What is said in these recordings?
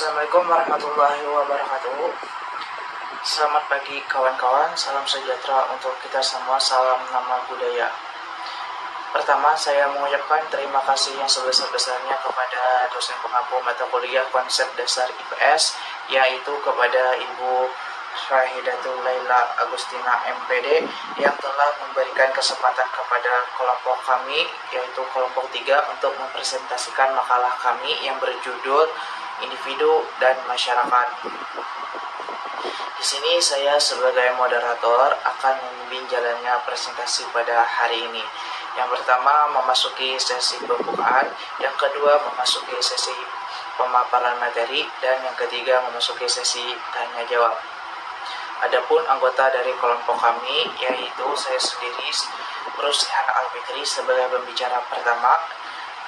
Assalamualaikum warahmatullahi wabarakatuh. Selamat pagi kawan-kawan, salam sejahtera untuk kita semua, salam nama budaya. Pertama, saya mengucapkan terima kasih yang sebesar-besarnya kepada dosen pengampu mata kuliah konsep dasar IPS, yaitu kepada Ibu Syahidatul Laila Agustina MPD yang telah memberikan kesempatan kepada kelompok kami, yaitu kelompok 3, untuk mempresentasikan makalah kami yang berjudul Individu dan Masyarakat. Di sini saya sebagai moderator akan membimbing jalannya presentasi pada hari ini. Yang pertama memasuki sesi pembukaan, yang kedua memasuki sesi pemaparan materi, dan yang ketiga memasuki sesi tanya jawab. Adapun anggota dari kelompok kami, yaitu saya sendiri, Ruslihan Al-Fikri sebagai pembicara pertama,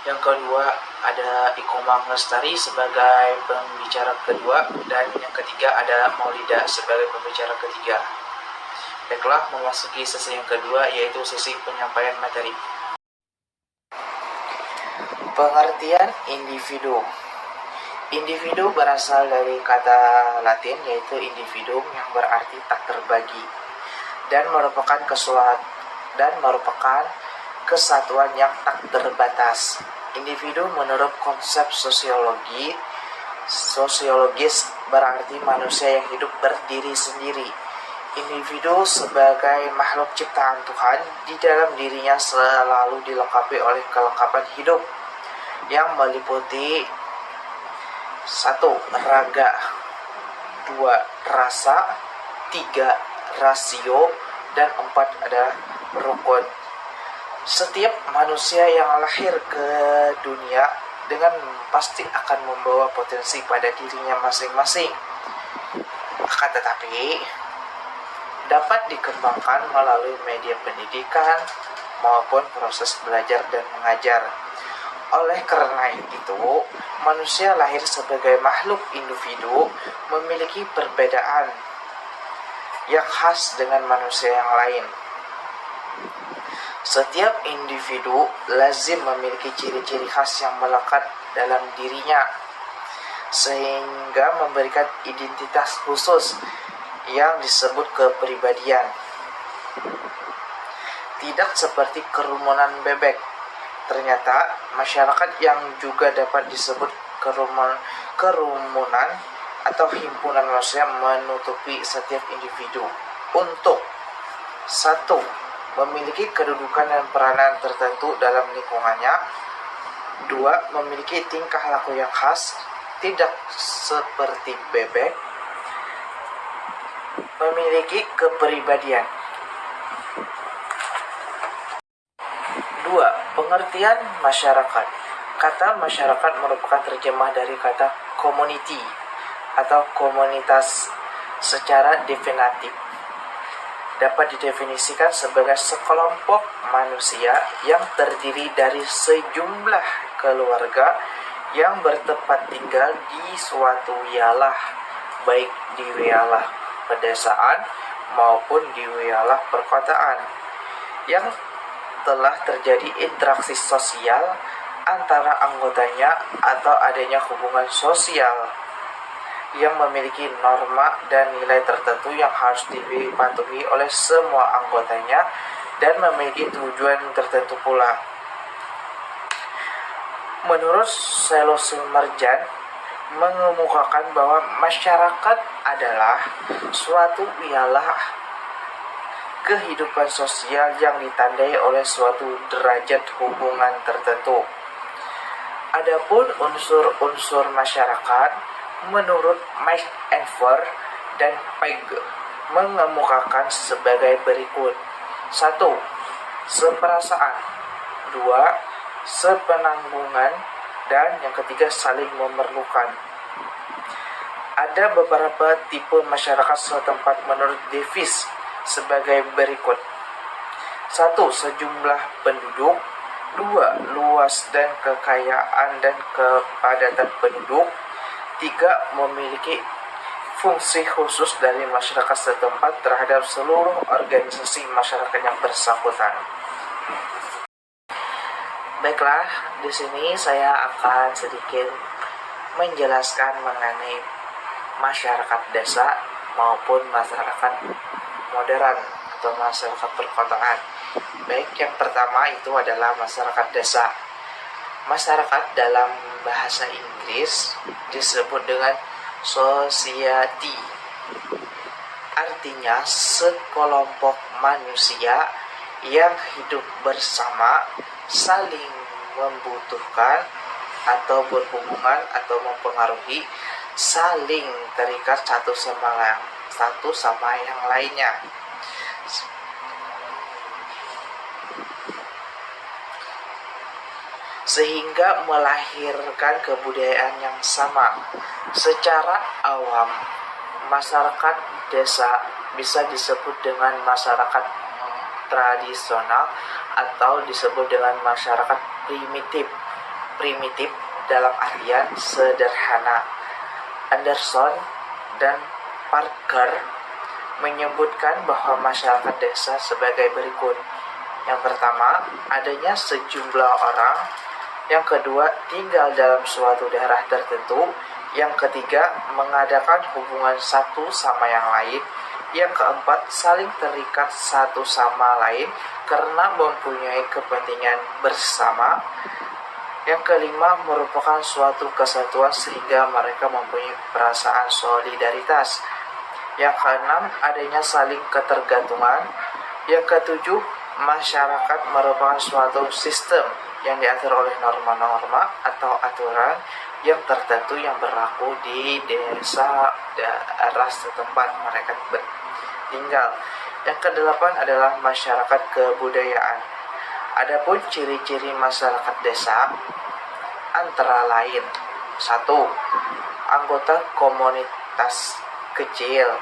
yang kedua ada Ikomang Lestari sebagai pembicara kedua, dan yang ketiga ada Maulida sebagai pembicara ketiga. Baiklah, memasuki sesi yang kedua, yaitu sesi penyampaian materi. Pengertian individu. Individu berasal dari kata Latin yaitu individuum yang berarti tak terbagi dan merupakan kesatuan yang tak terbatas. Individu menurut konsep sosiologis berarti manusia yang hidup berdiri sendiri. Individu sebagai makhluk ciptaan Tuhan, di dalam dirinya selalu dilengkapi oleh kelengkapan hidup yang meliputi 1. Raga, 2. Rasa, 3. Rasio, dan 4 adalah rukun. Setiap manusia yang lahir ke dunia dengan pasti akan membawa potensi pada dirinya masing-masing. Akan tetapi, dapat dikembangkan melalui media pendidikan maupun proses belajar dan mengajar. Oleh karena itu, manusia lahir sebagai makhluk individu memiliki perbedaan yang khas dengan manusia yang lain. Setiap individu lazim memiliki ciri-ciri khas yang melekat dalam dirinya, sehingga memberikan identitas khusus yang disebut kepribadian. Tidak seperti kerumunan bebek. Ternyata masyarakat yang juga dapat disebut kerumunan atau himpunan manusia menutupi setiap individu untuk 1. Memiliki kedudukan dan peranan tertentu dalam lingkungannya. 2. Memiliki tingkah laku yang khas, tidak seperti bebek. Memiliki kepribadian. 2. Pengertian masyarakat. Kata masyarakat merupakan terjemah dari kata community atau komunitas. Secara definitif dapat didefinisikan sebagai sekelompok manusia yang terdiri dari sejumlah keluarga yang bertempat tinggal di suatu wilayah, baik di wilayah pedesaan maupun di wilayah perkotaan, yang telah terjadi interaksi sosial antara anggotanya atau adanya hubungan sosial yang memiliki norma dan nilai tertentu yang harus dipatuhi oleh semua anggotanya dan memiliki tujuan tertentu pula. Menurut Selosumerjan mengemukakan bahwa masyarakat adalah suatu wilayah kehidupan sosial yang ditandai oleh suatu derajat hubungan tertentu. Adapun unsur-unsur masyarakat menurut Mike Enver dan Peg mengemukakan sebagai berikut. 1. Seperasaan. 2. Sepenanggungan. Dan yang ketiga saling memerlukan. Ada beberapa tipe masyarakat setempat menurut Davis sebagai berikut. 1. Sejumlah penduduk. 2. Luas dan kekayaan dan kepadatan penduduk. 3. Memiliki fungsi khusus dari masyarakat setempat terhadap seluruh organisasi masyarakat yang bersangkutan. Baiklah, di sini saya akan sedikit menjelaskan mengenai masyarakat desa maupun masyarakat modern atau masyarakat perkotaan. Baik, yang pertama itu adalah masyarakat desa. Masyarakat dalam bahasa Inggris disebut dengan society. Artinya sekelompok manusia yang hidup bersama, saling membutuhkan atau berhubungan atau mempengaruhi, saling terikat satu sama yang lainnya. Sehingga melahirkan kebudayaan yang sama. Secara awam, masyarakat desa bisa disebut dengan masyarakat tradisional atau disebut dengan masyarakat primitif. Primitif dalam artian sederhana. Anderson dan Parker menyebutkan bahwa masyarakat desa sebagai berikut. Yang pertama, adanya sejumlah orang. Yang kedua, tinggal dalam suatu daerah tertentu. Yang ketiga, mengadakan hubungan satu sama yang lain. Yang keempat, saling terikat satu sama lain karena mempunyai kepentingan bersama. Yang kelima, merupakan suatu kesatuan sehingga mereka mempunyai perasaan solidaritas. Yang keenam, adanya saling ketergantungan. Yang ketujuh, masyarakat merupakan suatu sistem yang diatur oleh norma-norma atau aturan yang tertentu yang berlaku di desa daerah setempat mereka tinggal. Yang kedelapan adalah masyarakat kebudayaan. Adapun ciri-ciri masyarakat desa antara lain: 1. Anggota komunitas kecil.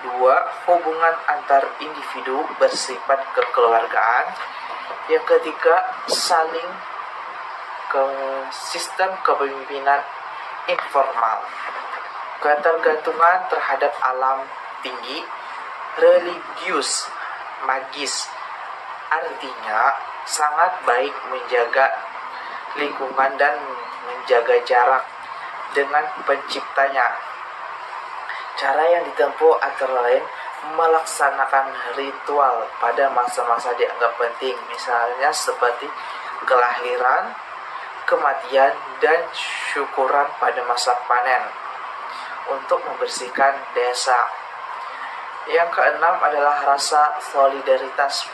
2. Hubungan antar individu bersifat kekeluargaan. Yang ketiga, saling ke sistem kepemimpinan informal. Ketergantungan terhadap alam tinggi. Religius, magis. Artinya sangat baik menjaga lingkungan dan menjaga jarak dengan penciptanya. Cara yang ditempuh antara lain melaksanakan ritual pada masa-masa dianggap penting, misalnya seperti kelahiran, kematian, dan syukuran pada masa panen untuk membersihkan desa. Yang keenam adalah rasa solidaritas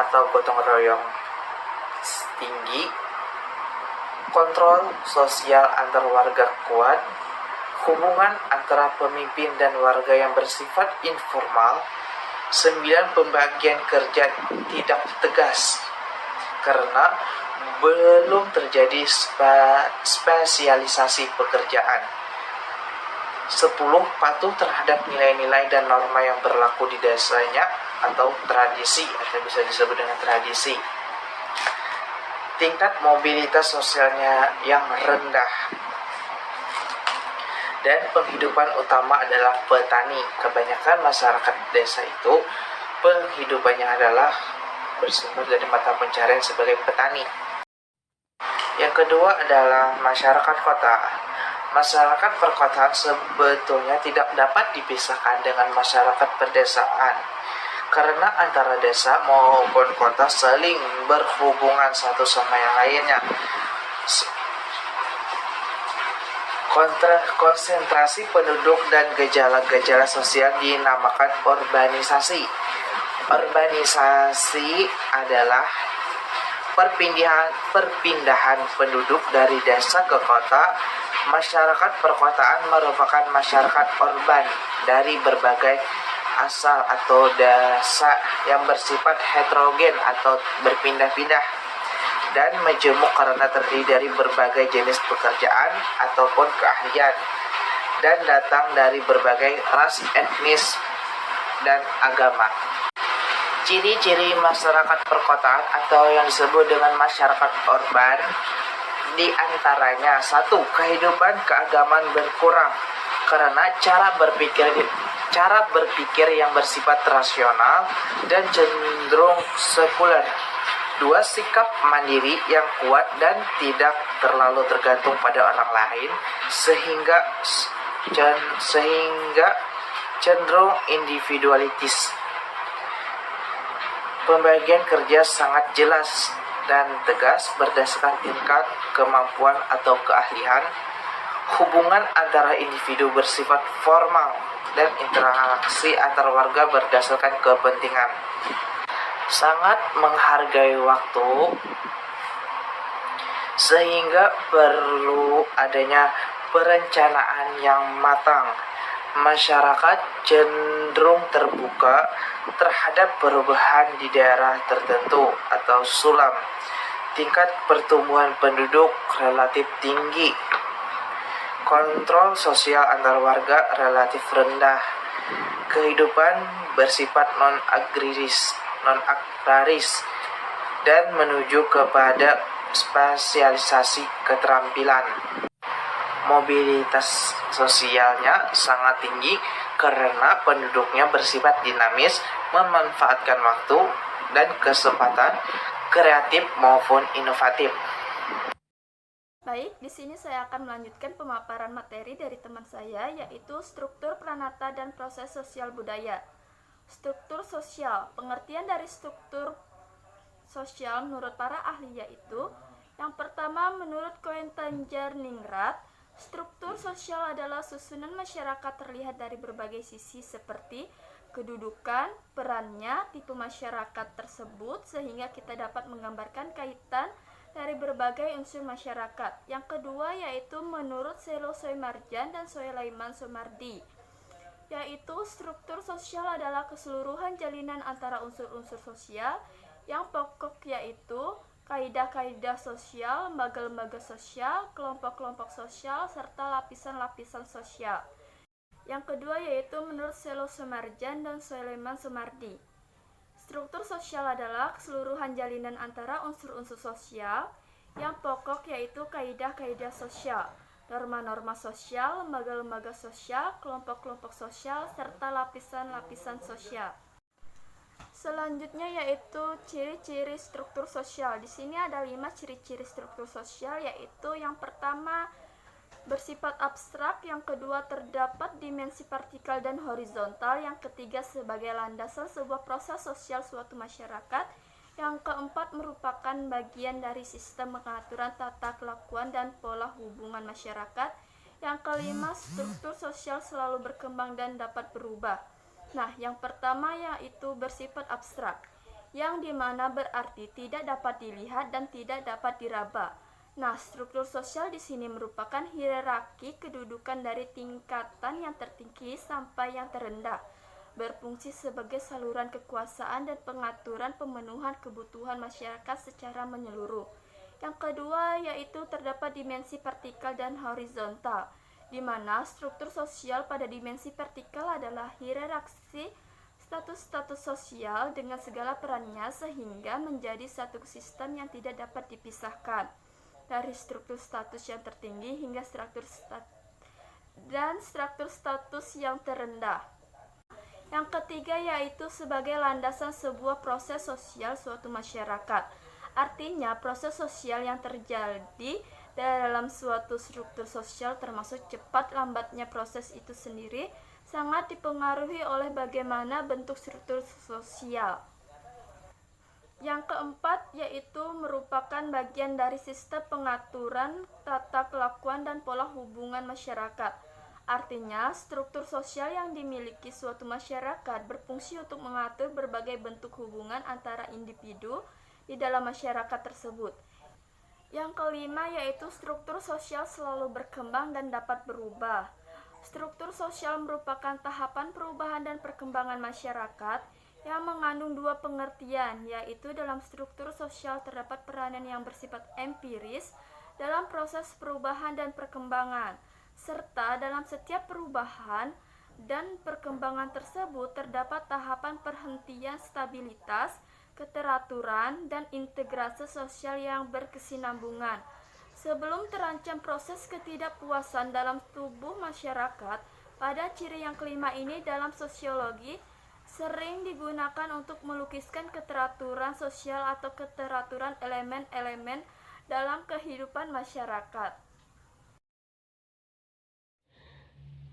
atau gotong royong tinggi, kontrol sosial antar warga kuat, hubungan antara pemimpin dan warga yang bersifat informal. 9. Pembagian kerja tidak tegas karena belum terjadi spesialisasi pekerjaan. 10. Patuh terhadap nilai-nilai dan norma yang berlaku di desanya atau tradisi, atau bisa disebut dengan tradisi. Tingkat mobilitas sosialnya yang rendah. Dan penghidupan utama adalah petani. Kebanyakan masyarakat desa itu penghidupannya adalah bersumber dari mata pencarian sebagai petani. Yang kedua adalah masyarakat kota. Masyarakat perkotaan sebetulnya tidak dapat dipisahkan dengan masyarakat pedesaan karena antara desa maupun kota saling berhubungan satu sama yang lainnya. Konsentrasi penduduk dan gejala-gejala sosial dinamakan urbanisasi. Urbanisasi adalah perpindahan penduduk dari desa ke kota. Masyarakat perkotaan merupakan masyarakat urban dari berbagai asal atau desa yang bersifat heterogen atau berpindah-pindah dan majemuk karena terdiri dari berbagai jenis pekerjaan ataupun keahlian dan datang dari berbagai ras, etnis, dan agama. Ciri-ciri masyarakat perkotaan atau yang disebut dengan masyarakat urban di antaranya: 1. Kehidupan keagamaan berkurang karena cara berpikir yang bersifat rasional dan cenderung sekuler. 2. Sikap mandiri yang kuat dan tidak terlalu tergantung pada orang lain sehingga cenderung individualitis. Pembagian kerja sangat jelas dan tegas berdasarkan tingkat kemampuan atau keahlian. Hubungan antara individu bersifat formal dan interaksi antar warga berdasarkan kepentingan. Sangat menghargai waktu sehingga perlu adanya perencanaan yang matang. Masyarakat cenderung terbuka terhadap perubahan di daerah tertentu atau sulam. Tingkat pertumbuhan penduduk relatif tinggi. Kontrol sosial antar warga relatif rendah. Kehidupan bersifat non-agraris dan menuju kepada spesialisasi keterampilan. Mobilitas sosialnya sangat tinggi karena penduduknya bersifat dinamis, memanfaatkan waktu dan kesempatan kreatif maupun inovatif. Baik, di sini saya akan melanjutkan pemaparan materi dari teman saya, yaitu struktur pranata dan proses sosial budaya. Struktur sosial, pengertian dari struktur sosial menurut para ahli yaitu: yang pertama, menurut Koehn-Tanjar-Ningrat, struktur sosial adalah susunan masyarakat terlihat dari berbagai sisi seperti kedudukan, perannya, tipe masyarakat tersebut, sehingga kita dapat menggambarkan kaitan dari berbagai unsur masyarakat. Yang kedua yaitu menurut Selo Soemarjan dan Soelaiman Soemardi, yaitu struktur sosial adalah keseluruhan jalinan antara unsur-unsur sosial yang pokok yaitu kaidah-kaidah sosial, lembaga-lembaga sosial, kelompok-kelompok sosial, serta lapisan-lapisan sosial. Yang kedua yaitu menurut Selo Soemarjan dan Soelaiman Soemardi, struktur sosial adalah keseluruhan jalinan antara unsur-unsur sosial yang pokok yaitu kaidah-kaidah sosial, norma-norma sosial, lembaga-lembaga sosial, kelompok-kelompok sosial, serta lapisan-lapisan sosial. Selanjutnya yaitu ciri-ciri struktur sosial. Di sini ada 5 ciri-ciri struktur sosial, yaitu yang pertama bersifat abstrak, yang kedua terdapat dimensi vertikal dan horizontal, yang ketiga sebagai landasan sebuah proses sosial suatu masyarakat, yang keempat merupakan bagian dari sistem pengaturan tata kelakuan dan pola hubungan masyarakat, yang kelima struktur sosial selalu berkembang dan dapat berubah. Nah, yang pertama yaitu bersifat abstrak, yang dimana berarti tidak dapat dilihat dan tidak dapat diraba. Nah, struktur sosial di sini merupakan hierarki kedudukan dari tingkatan yang tertinggi sampai yang terendah, berfungsi sebagai saluran kekuasaan dan pengaturan pemenuhan kebutuhan masyarakat secara menyeluruh. Yang kedua yaitu terdapat dimensi vertikal dan horizontal, di mana struktur sosial pada dimensi vertikal adalah hierarki status-status sosial dengan segala perannya sehingga menjadi satu sistem yang tidak dapat dipisahkan, dari struktur status yang tertinggi hingga struktur status yang terendah. Yang ketiga yaitu sebagai landasan sebuah proses sosial suatu masyarakat. Artinya proses sosial yang terjadi dalam suatu struktur sosial termasuk cepat lambatnya proses itu sendiri sangat dipengaruhi oleh bagaimana bentuk struktur sosial. Yang keempat yaitu merupakan bagian dari sistem pengaturan tata kelakuan dan pola hubungan masyarakat. Artinya, struktur sosial yang dimiliki suatu masyarakat berfungsi untuk mengatur berbagai bentuk hubungan antara individu di dalam masyarakat tersebut. Yang kelima yaitu struktur sosial selalu berkembang dan dapat berubah. Struktur sosial merupakan tahapan perubahan dan perkembangan masyarakat yang mengandung dua pengertian, yaitu dalam struktur sosial terdapat peranan yang bersifat empiris dalam proses perubahan dan perkembangan, serta dalam setiap perubahan dan perkembangan tersebut terdapat tahapan perhentian stabilitas, keteraturan, dan integrasi sosial yang berkesinambungan. Sebelum terancam proses ketidakpuasan dalam tubuh masyarakat, pada ciri yang kelima ini dalam sosiologi sering digunakan untuk melukiskan keteraturan sosial atau keteraturan elemen-elemen dalam kehidupan masyarakat.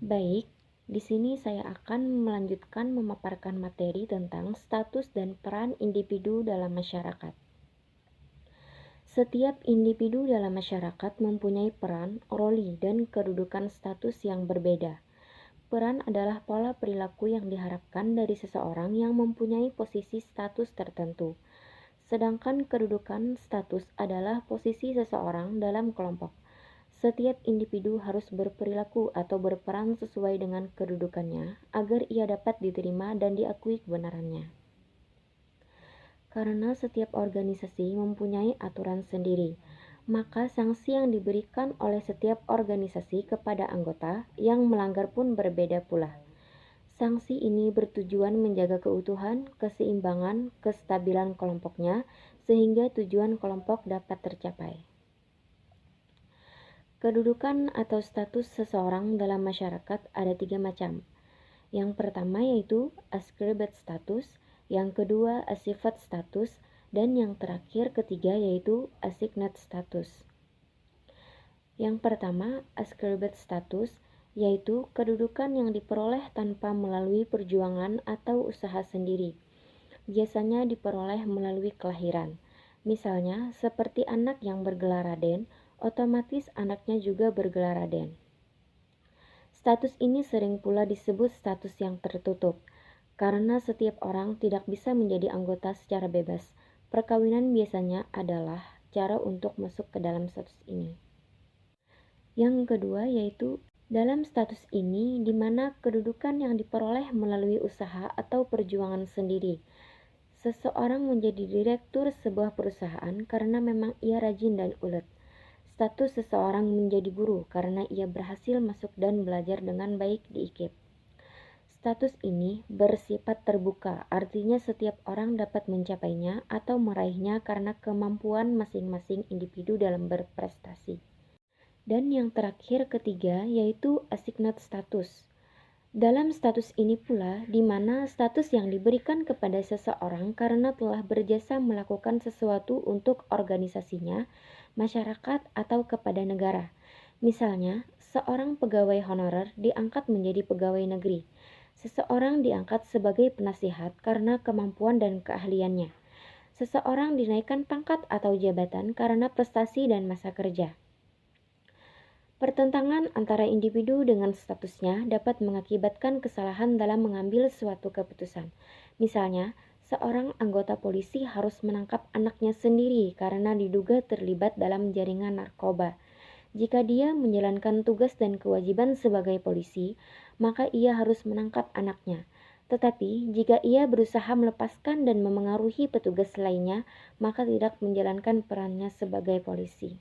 Baik, di sini saya akan melanjutkan memaparkan materi tentang status dan peran individu dalam masyarakat. Setiap individu dalam masyarakat mempunyai peran, roli, dan kedudukan status yang berbeda. Peran adalah pola perilaku yang diharapkan dari seseorang yang mempunyai posisi status tertentu. Sedangkan kedudukan status adalah posisi seseorang dalam kelompok. Setiap individu harus berperilaku atau berperan sesuai dengan kedudukannya agar ia dapat diterima dan diakui kebenarannya. Karena setiap organisasi mempunyai aturan sendiri, maka sanksi yang diberikan oleh setiap organisasi kepada anggota yang melanggar pun berbeda pula. Sanksi ini bertujuan menjaga keutuhan, keseimbangan, kestabilan kelompoknya sehingga tujuan kelompok dapat tercapai. Kedudukan atau status seseorang dalam masyarakat ada 3 macam. Yang pertama yaitu ascribed status, yang kedua assigned status, dan yang terakhir ketiga yaitu assigned status. Yang pertama, ascribed status, yaitu kedudukan yang diperoleh tanpa melalui perjuangan atau usaha sendiri. Biasanya diperoleh melalui kelahiran. Misalnya, seperti anak yang bergelar Raden, otomatis anaknya juga bergelar Raden. Status ini sering pula disebut status yang tertutup, karena setiap orang tidak bisa menjadi anggota secara bebas. Perkawinan biasanya adalah cara untuk masuk ke dalam status ini. Yang kedua yaitu dalam status ini di mana kedudukan yang diperoleh melalui usaha atau perjuangan sendiri. Seseorang menjadi direktur sebuah perusahaan karena memang ia rajin dan ulet. Status seseorang menjadi guru karena ia berhasil masuk dan belajar dengan baik di IKIP. Status ini bersifat terbuka, artinya setiap orang dapat mencapainya atau meraihnya karena kemampuan masing-masing individu dalam berprestasi. Dan yang terakhir ketiga yaitu assigned status. Dalam status ini pula di mana status yang diberikan kepada seseorang karena telah berjasa melakukan sesuatu untuk organisasinya, masyarakat, atau kepada negara. Misalnya, seorang pegawai honorer diangkat menjadi pegawai negeri. Seseorang diangkat sebagai penasihat karena kemampuan dan keahliannya. Seseorang dinaikkan pangkat atau jabatan karena prestasi dan masa kerja. Pertentangan antara individu dengan statusnya dapat mengakibatkan kesalahan dalam mengambil suatu keputusan. Misalnya, seorang anggota polisi harus menangkap anaknya sendiri karena diduga terlibat dalam jaringan narkoba. Jika dia menjalankan tugas dan kewajiban sebagai polisi, maka ia harus menangkap anaknya. Tetapi, jika ia berusaha melepaskan dan memengaruhi petugas lainnya, maka tidak menjalankan perannya sebagai polisi.